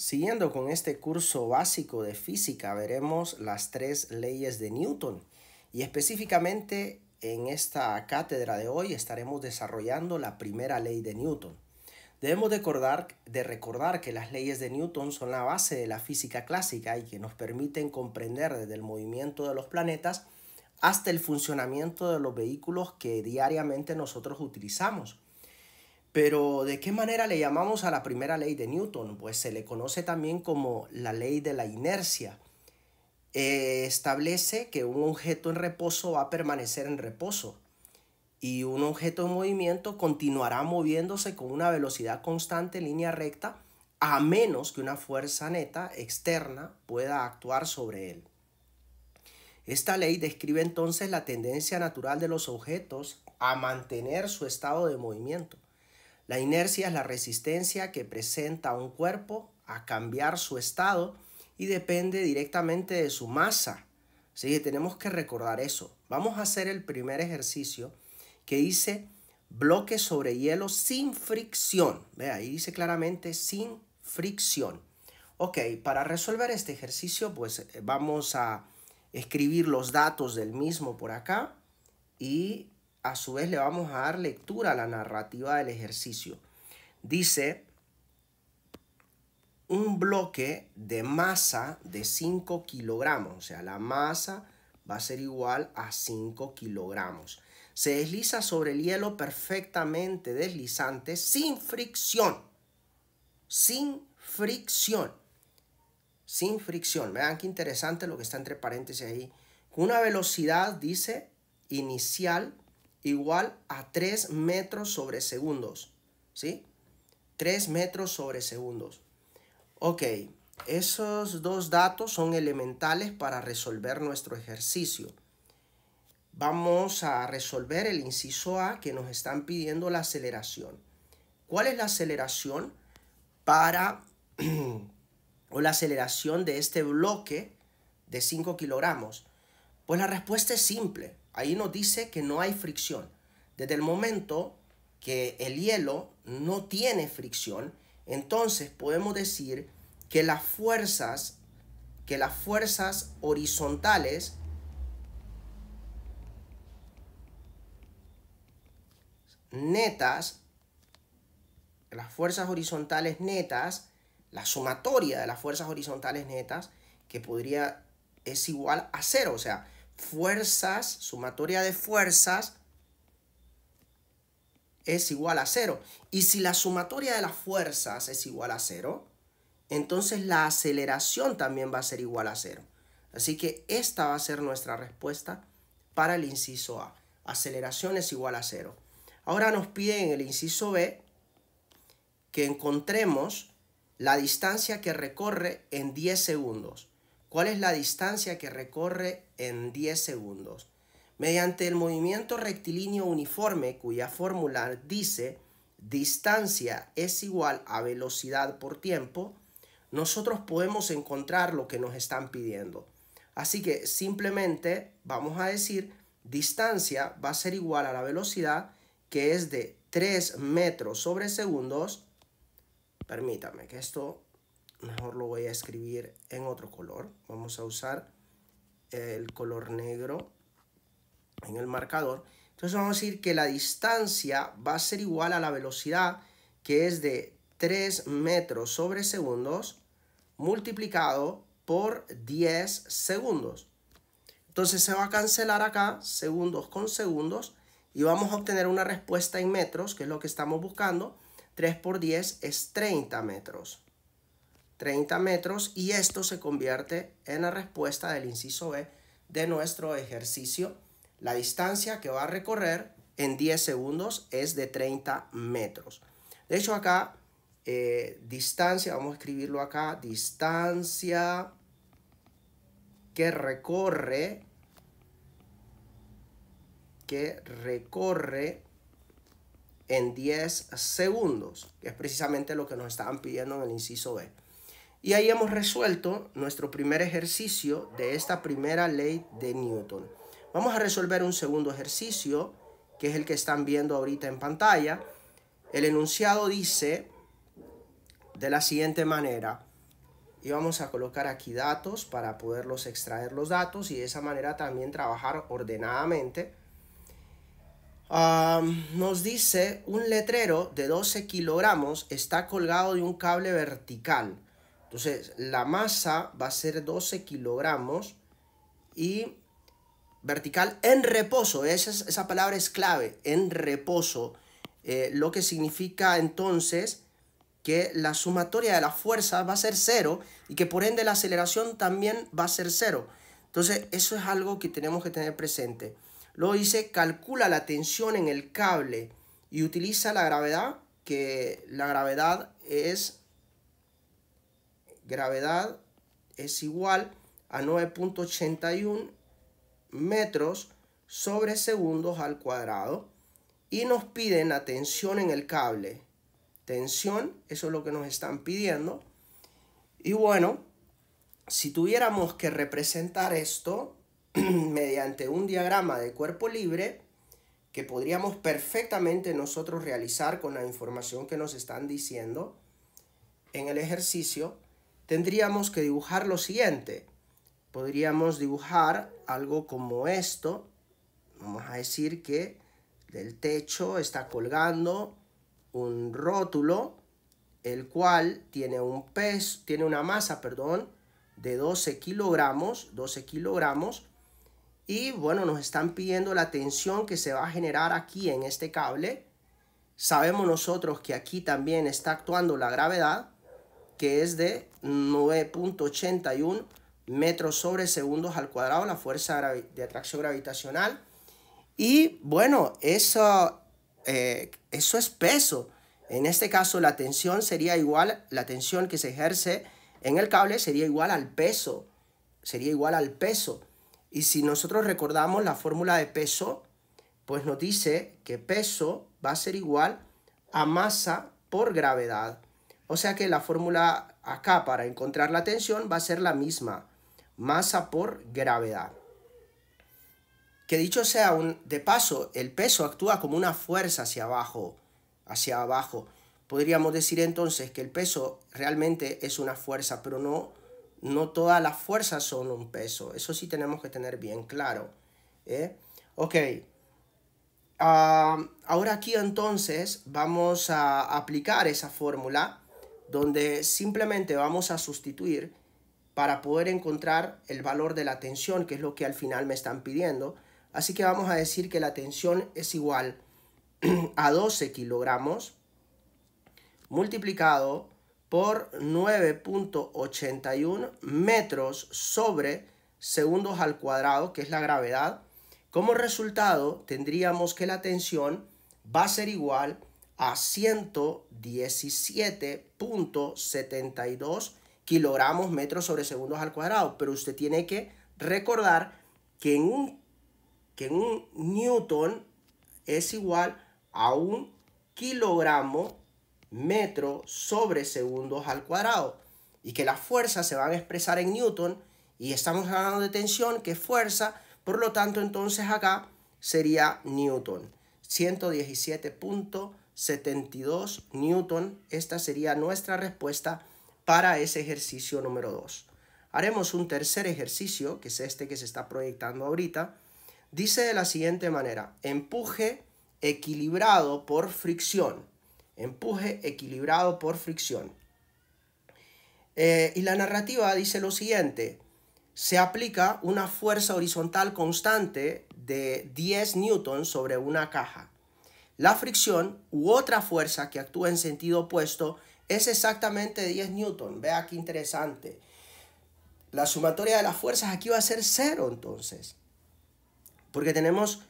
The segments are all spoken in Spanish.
Siguiendo con este curso básico de física, veremos las tres leyes de Newton y específicamente en esta cátedra de hoy estaremos desarrollando la primera ley de Newton. Debemos recordar que las leyes de Newton son la base de la física clásica y que nos permiten comprender desde el movimiento de los planetas hasta el funcionamiento de los vehículos que diariamente nosotros utilizamos. Pero ¿de qué manera le llamamos a la primera ley de Newton? Pues se le conoce también como la ley de la inercia. Establece que un objeto en reposo va a permanecer en reposo y un objeto en movimiento continuará moviéndose con una velocidad constante en línea recta a menos que una fuerza neta externa pueda actuar sobre él. Esta ley describe entonces la tendencia natural de los objetos a mantener su estado de movimiento. La inercia es la resistencia que presenta un cuerpo a cambiar su estado y depende directamente de su masa. Así que tenemos que recordar eso. Vamos a hacer el primer ejercicio que dice bloque sobre hielo sin fricción. Ve, ahí dice claramente sin fricción. Ok, para resolver este ejercicio pues vamos a escribir los datos del mismo por acá y a su vez le vamos a dar lectura a la narrativa del ejercicio. Dice un bloque de masa de 5 kilogramos, o sea, la masa va a ser igual a 5 kilogramos. Se desliza sobre el hielo perfectamente deslizante sin fricción. Sin fricción. Sin fricción. Vean qué interesante lo que está entre paréntesis ahí. Una velocidad, dice, inicial igual a 3 metros sobre segundos, ¿sí? 3 metros sobre segundos. Ok, esos dos datos son elementales para resolver nuestro ejercicio. Vamos a resolver el inciso A que nos están pidiendo la aceleración. ¿Cuál es la aceleración o la aceleración de este bloque de 5 kilogramos? Pues la respuesta es simple. Ahí nos dice que no hay fricción. Desde el momento que el hielo no tiene fricción, entonces podemos decir que las fuerzas horizontales netas, la sumatoria de las fuerzas horizontales netas, que es igual a 0, o sea, sumatoria de fuerzas es igual a 0. Y si la sumatoria de las fuerzas es igual a 0, entonces la aceleración también va a ser igual a 0. Así que esta va a ser nuestra respuesta para el inciso A. Aceleración es igual a 0. Ahora nos piden en el inciso B que encontremos la distancia que recorre en 10 segundos. ¿Cuál es la distancia que recorre en 10 segundos? Mediante el movimiento rectilíneo uniforme, cuya fórmula dice distancia es igual a velocidad por tiempo, nosotros podemos encontrar lo que nos están pidiendo. Así que simplemente vamos a decir distancia va a ser igual a la velocidad, que es de 3 metros sobre segundos. Permítame que esto mejor lo voy a escribir en otro color. Vamos a usar el color negro en el marcador. Entonces vamos a decir que la distancia va a ser igual a la velocidad, que es de 3 metros sobre segundos multiplicado por 10 segundos. Entonces se va a cancelar acá segundos con segundos y vamos a obtener una respuesta en metros, que es lo que estamos buscando. 3 por 10 es 30 metros. 30 metros, y esto se convierte en la respuesta del inciso B de nuestro ejercicio. La distancia que va a recorrer en 10 segundos es de 30 metros. De hecho acá, distancia, vamos a escribirlo acá, distancia que recorre en 10 segundos, que es precisamente lo que nos estaban pidiendo en el inciso B. Y ahí hemos resuelto nuestro primer ejercicio de esta primera ley de Newton. Vamos a resolver un segundo ejercicio, que es el que están viendo ahorita en pantalla. El enunciado dice de la siguiente manera: Y vamos a colocar aquí datos para poderlos extraer los datos y de esa manera también trabajar ordenadamente. Nos dice un letrero de 12 kilogramos está colgado de un cable vertical. Entonces la masa va a ser 12 kilogramos y vertical en reposo. Esa palabra es clave, en reposo. Lo que significa entonces que la sumatoria de la fuerza va a ser cero y que por ende la aceleración también va a ser cero. Entonces eso es algo que tenemos que tener presente. Luego dice, calcula la tensión en el cable y utiliza la gravedad, que la gravedad es igual a 9.81 metros sobre segundos al cuadrado. Y nos piden la tensión en el cable. Tensión, eso es lo que nos están pidiendo. Y bueno, si tuviéramos que representar esto mediante un diagrama de cuerpo libre, que podríamos perfectamente nosotros realizar con la información que nos están diciendo en el ejercicio, tendríamos que dibujar lo siguiente. Podríamos dibujar algo como esto. Vamos a decir que del techo está colgando un rótulo, el cual tiene una masa, de 12 kilogramos, y bueno, nos están pidiendo la tensión que se va a generar aquí en este cable. Sabemos nosotros que aquí también está actuando la gravedad, que es de 9.81 metros sobre segundos al cuadrado, la fuerza de atracción gravitacional. Y bueno, eso es peso. En este caso la tensión sería igual, la tensión que se ejerce en el cable sería igual al peso. Y si nosotros recordamos la fórmula de peso, pues nos dice que peso va a ser igual a masa por gravedad. O sea que la fórmula acá para encontrar la tensión va a ser la misma, masa por gravedad. Que dicho sea de paso, el peso actúa como una fuerza hacia abajo. Podríamos decir entonces que el peso realmente es una fuerza, pero no todas las fuerzas son un peso. Eso sí tenemos que tener bien claro. Ok. Ahora aquí entonces vamos a aplicar esa fórmula donde simplemente vamos a sustituir para poder encontrar el valor de la tensión, que es lo que al final me están pidiendo. Así que vamos a decir que la tensión es igual a 12 kilogramos multiplicado por 9.81 metros sobre segundos al cuadrado, que es la gravedad. Como resultado, tendríamos que la tensión va a ser igual a 117.72 kilogramos metros sobre segundos al cuadrado. Pero usted tiene que recordar que en un newton es igual a un kilogramo metro sobre segundos al cuadrado. Y que las fuerzas se van a expresar en newton y estamos hablando de tensión, que es fuerza. Por lo tanto, entonces acá sería newton. 117.72 newton. Esta sería nuestra respuesta para ese ejercicio número 2. Haremos un tercer ejercicio, que es este que se está proyectando ahorita. Dice de la siguiente manera: empuje equilibrado por fricción. Empuje equilibrado por fricción. Y la narrativa dice lo siguiente: se aplica una fuerza horizontal constante de 10 newtons sobre una caja. La fricción u otra fuerza que actúa en sentido opuesto es exactamente 10 newtons. Vea qué interesante. La sumatoria de las fuerzas aquí va a ser 0 entonces, porque tenemos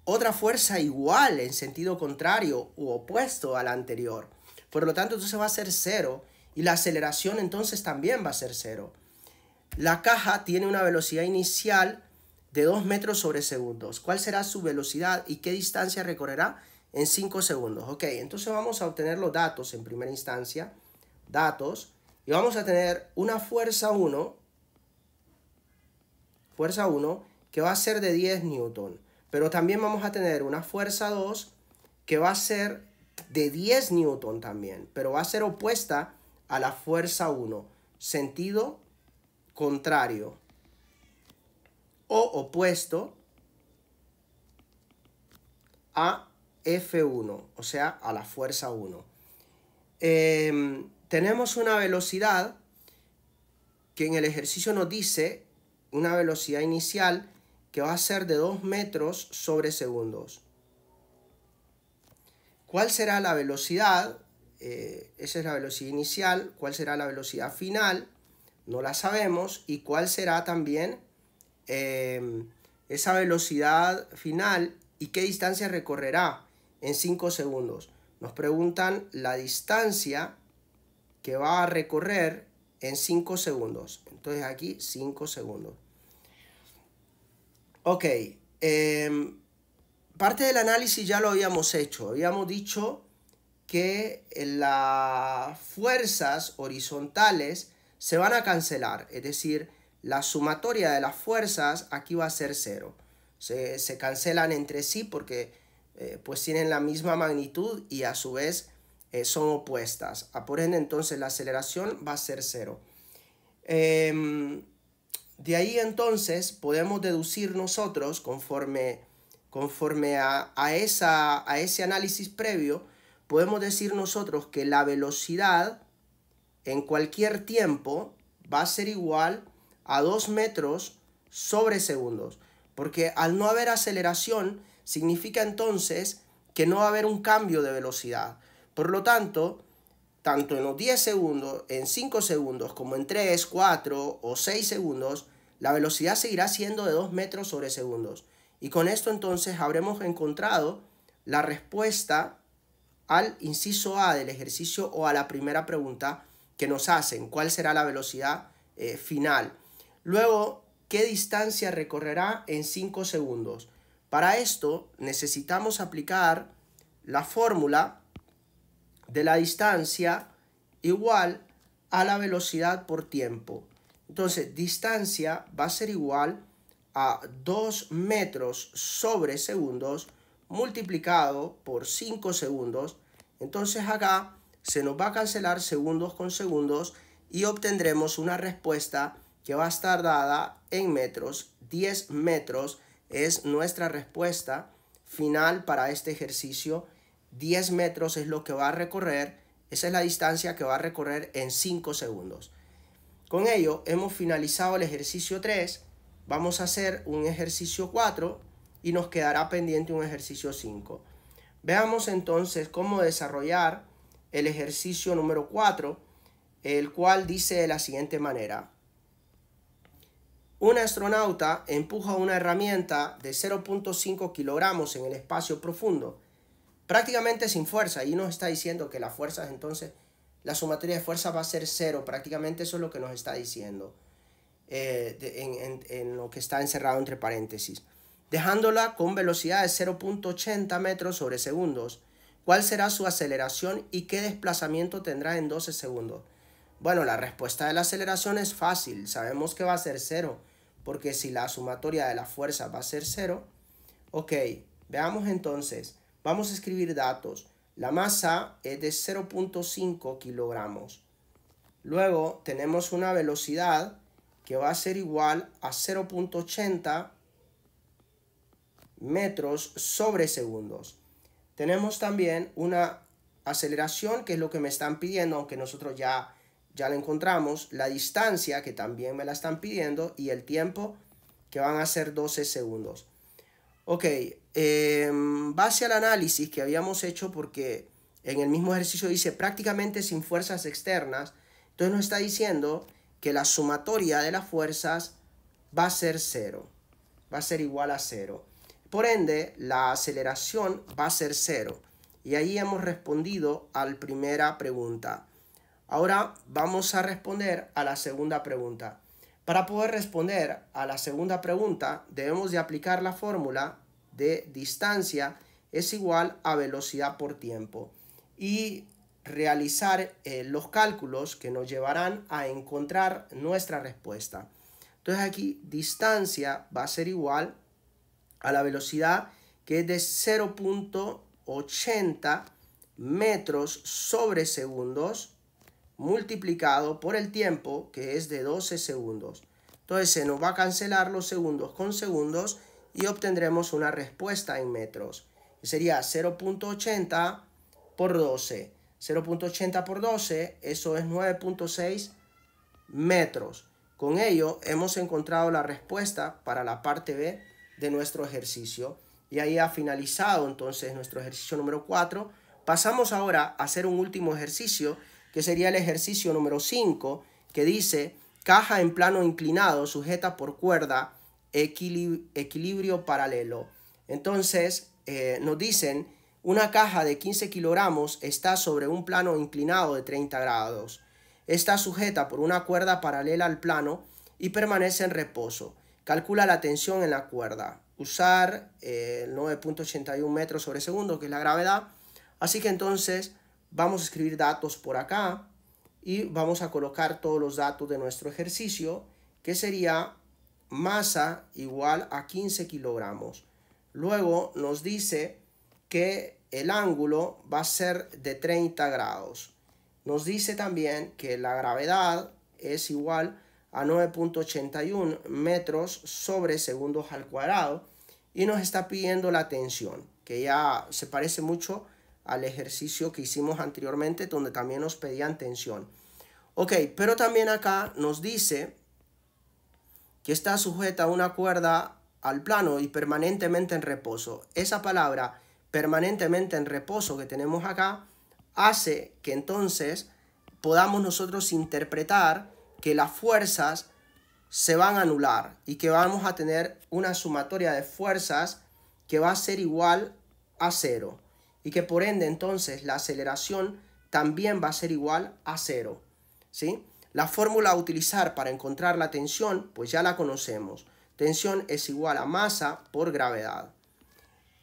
otra fuerza igual en sentido contrario u opuesto a la anterior. Por lo tanto, entonces va a ser 0 y la aceleración entonces también va a ser 0. La caja tiene una velocidad inicial de 2 metros sobre segundos. ¿Cuál será su velocidad y qué distancia recorrerá en 5 segundos? Ok, entonces vamos a obtener los datos en primera instancia. Datos. Y vamos a tener una fuerza 1 que va a ser de 10 newton. Pero también vamos a tener una fuerza 2 que va a ser de 10 newton también, pero va a ser opuesta a la fuerza 1. sentido contrario o opuesto a F1, o sea, a la fuerza 1. Tenemos una velocidad que en el ejercicio nos dice una velocidad inicial que va a ser de 2 metros sobre segundos. ¿Cuál será la velocidad? Esa es la velocidad inicial. ¿Cuál será la velocidad final? No la sabemos. ¿Y cuál será también esa velocidad final y qué distancia recorrerá en 5 segundos? Nos preguntan la distancia que va a recorrer en 5 segundos. Entonces aquí 5 segundos. Ok. Parte del análisis ya lo habíamos hecho. Habíamos dicho que las fuerzas horizontales se van a cancelar. Es decir, la sumatoria de las fuerzas aquí va a ser 0. Se cancelan entre sí porque pues tienen la misma magnitud y a su vez son opuestas. Por ende, entonces la aceleración va a ser 0. De ahí entonces podemos deducir nosotros, conforme a ese análisis previo, podemos decir nosotros que la velocidad en cualquier tiempo va a ser igual a 2 metros sobre segundos. Porque al no haber aceleración, significa entonces que no va a haber un cambio de velocidad. Por lo tanto en los 10 segundos, en 5 segundos, como en 3, 4 o 6 segundos, la velocidad seguirá siendo de 2 metros sobre segundos. Y con esto entonces habremos encontrado la respuesta al inciso A del ejercicio o a la primera pregunta que nos hacen. ¿Cuál será la velocidad final? Luego, ¿qué distancia recorrerá en 5 segundos? Para esto necesitamos aplicar la fórmula de la distancia igual a la velocidad por tiempo. Entonces, distancia va a ser igual a 2 metros sobre segundos multiplicado por 5 segundos. Entonces acá se nos va a cancelar segundos con segundos y obtendremos una respuesta que va a estar dada en metros. 10 metros es nuestra respuesta final para este ejercicio. 10 metros es lo que va a recorrer, esa es la distancia que va a recorrer en 5 segundos. Con ello hemos finalizado el ejercicio 3, vamos a hacer un ejercicio 4 y nos quedará pendiente un ejercicio 5. Veamos entonces cómo desarrollar el ejercicio número 4, el cual dice de la siguiente manera. Un astronauta empuja una herramienta de 0.5 kilogramos en el espacio profundo, prácticamente sin fuerza. Y nos está diciendo que las fuerzas, entonces, la sumatoria de fuerza va a ser 0. Prácticamente eso es lo que nos está diciendo en lo que está encerrado entre paréntesis. Dejándola con velocidad de 0.80 metros sobre segundos. ¿Cuál será su aceleración y qué desplazamiento tendrá en 12 segundos? Bueno, la respuesta de la aceleración es fácil. Sabemos que va a ser 0, porque si la sumatoria de la fuerza va a ser 0, ok, veamos entonces. Vamos a escribir datos. La masa es de 0.5 kilogramos. Luego tenemos una velocidad que va a ser igual a 0.80 metros sobre segundos. Tenemos también una aceleración, que es lo que me están pidiendo, aunque nosotros ya la encontramos. La distancia, que también me la están pidiendo, y el tiempo, que van a ser 12 segundos. Ok, base al análisis que habíamos hecho, porque en el mismo ejercicio dice prácticamente sin fuerzas externas, entonces nos está diciendo que la sumatoria de las fuerzas va a ser 0, va a ser igual a 0. Por ende, la aceleración va a ser 0. Y ahí hemos respondido a la primera pregunta. Ahora vamos a responder a la segunda pregunta. Para poder responder a la segunda pregunta, debemos de aplicar la fórmula de distancia es igual a velocidad por tiempo y realizar los cálculos que nos llevarán a encontrar nuestra respuesta. Entonces aquí distancia va a ser igual a la velocidad, que es de 0.80 metros sobre segundos multiplicado por el tiempo, que es de 12 segundos. Entonces se nos va a cancelar los segundos con segundos y obtendremos una respuesta en metros. Sería 0.80 por 12. 0.80 por 12, eso es 9.6 metros. Con ello hemos encontrado la respuesta para la parte B de nuestro ejercicio. Y ahí ha finalizado entonces nuestro ejercicio número 4. Pasamos ahora a hacer un último ejercicio, que sería el ejercicio número 5, que dice: caja en plano inclinado sujeta por cuerda, equilibrio paralelo. Entonces nos dicen, una caja de 15 kilogramos está sobre un plano inclinado de 30 grados. Está sujeta por una cuerda paralela al plano y permanece en reposo. Calcula la tensión en la cuerda. Usar 9.81 metros sobre segundo, que es la gravedad. Así que entonces vamos a escribir datos por acá y vamos a colocar todos los datos de nuestro ejercicio, que sería masa igual a 15 kilogramos. Luego nos dice que el ángulo va a ser de 30 grados. Nos dice también que la gravedad es igual a 9.81 metros sobre segundos al cuadrado y nos está pidiendo la tensión, que ya se parece mucho al ejercicio que hicimos anteriormente, donde también nos pedían tensión. Ok, pero también acá nos dice que está sujeta a una cuerda al plano y permanentemente en reposo. Esa palabra permanentemente en reposo que tenemos acá hace que entonces podamos nosotros interpretar que las fuerzas se van a anular y que vamos a tener una sumatoria de fuerzas que va a ser igual a 0 y que por ende entonces la aceleración también va a ser igual a 0, ¿sí? La fórmula a utilizar para encontrar la tensión, pues ya la conocemos. Tensión es igual a masa por gravedad.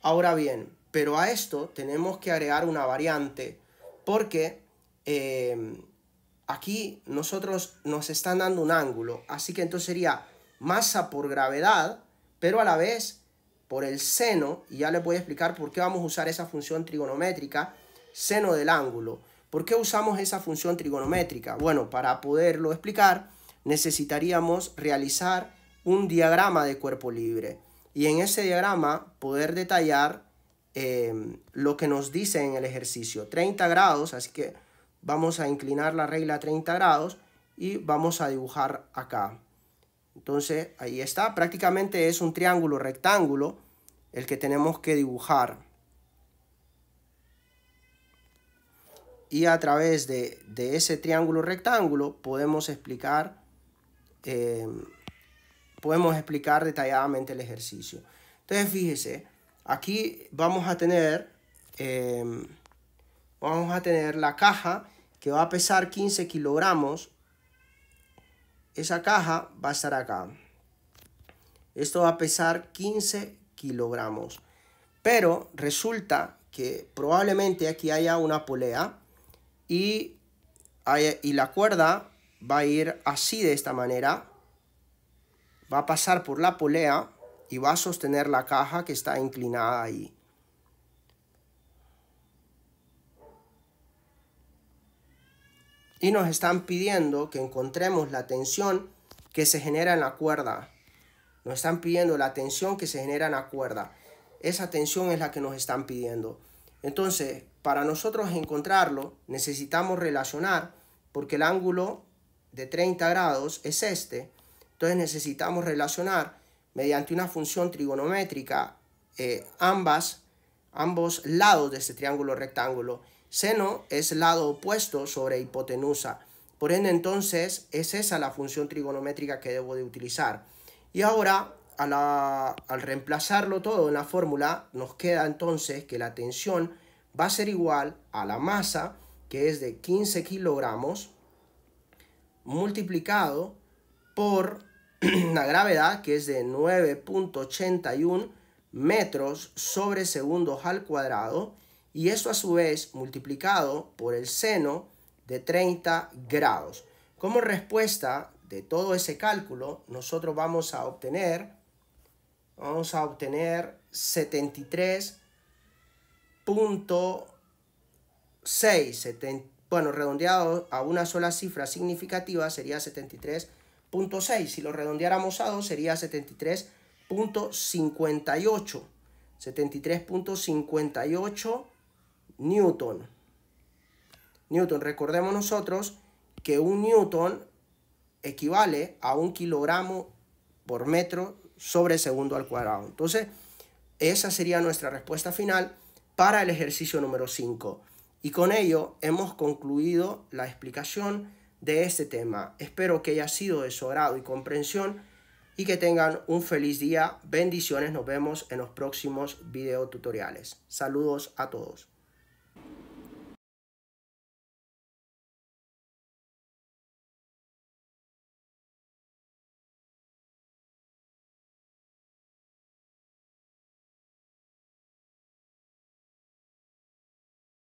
Ahora bien, pero a esto tenemos que agregar una variante, porque aquí nosotros nos están dando un ángulo, así que entonces sería masa por gravedad, pero a la vez por el seno, y ya les voy a explicar por qué vamos a usar esa función trigonométrica, seno del ángulo. ¿Por qué usamos esa función trigonométrica? Bueno, para poderlo explicar necesitaríamos realizar un diagrama de cuerpo libre y en ese diagrama poder detallar lo que nos dice en el ejercicio. 30 grados, así que vamos a inclinar la regla a 30 grados y vamos a dibujar acá. Entonces ahí está, prácticamente es un triángulo rectángulo el que tenemos que dibujar. Y a través de ese triángulo rectángulo podemos explicar detalladamente el ejercicio. Entonces fíjese, aquí vamos a tener la caja que va a pesar 15 kilogramos. Esa caja va a estar acá. Esto va a pesar 15 kilogramos. Pero resulta que probablemente aquí haya una polea y la cuerda va a ir así, de esta manera. Va a pasar por la polea y va a sostener la caja que está inclinada ahí. Y nos están pidiendo que encontremos la tensión que se genera en la cuerda. Nos están pidiendo la tensión que se genera en la cuerda. Esa tensión es la que nos están pidiendo. Entonces, para nosotros encontrarlo, necesitamos relacionar, porque el ángulo de 30 grados es este. Entonces necesitamos relacionar mediante una función trigonométrica ambos lados de este triángulo rectángulo. Seno es lado opuesto sobre hipotenusa. Por ende, entonces, es esa la función trigonométrica que debo de utilizar. Y ahora, al reemplazarlo todo en la fórmula, nos queda entonces que la tensión va a ser igual a la masa, que es de 15 kilogramos, multiplicado por la gravedad, que es de 9.81 metros sobre segundos al cuadrado, y esto a su vez multiplicado por el seno de 30 grados. Como respuesta de todo ese cálculo, nosotros vamos a obtener 73.6, bueno, redondeado a una sola cifra significativa sería 73.6. Si lo redondeáramos a 2 sería 73.58. 73.58 Newton. Recordemos nosotros que un Newton equivale a 1 kilogramo por metro sobre segundo al cuadrado. Entonces, esa sería nuestra respuesta final para el ejercicio número 5. Y con ello hemos concluido la explicación de este tema. Espero que haya sido de su agrado y comprensión y que tengan un feliz día. Bendiciones, nos vemos en los próximos videotutoriales. Saludos a todos.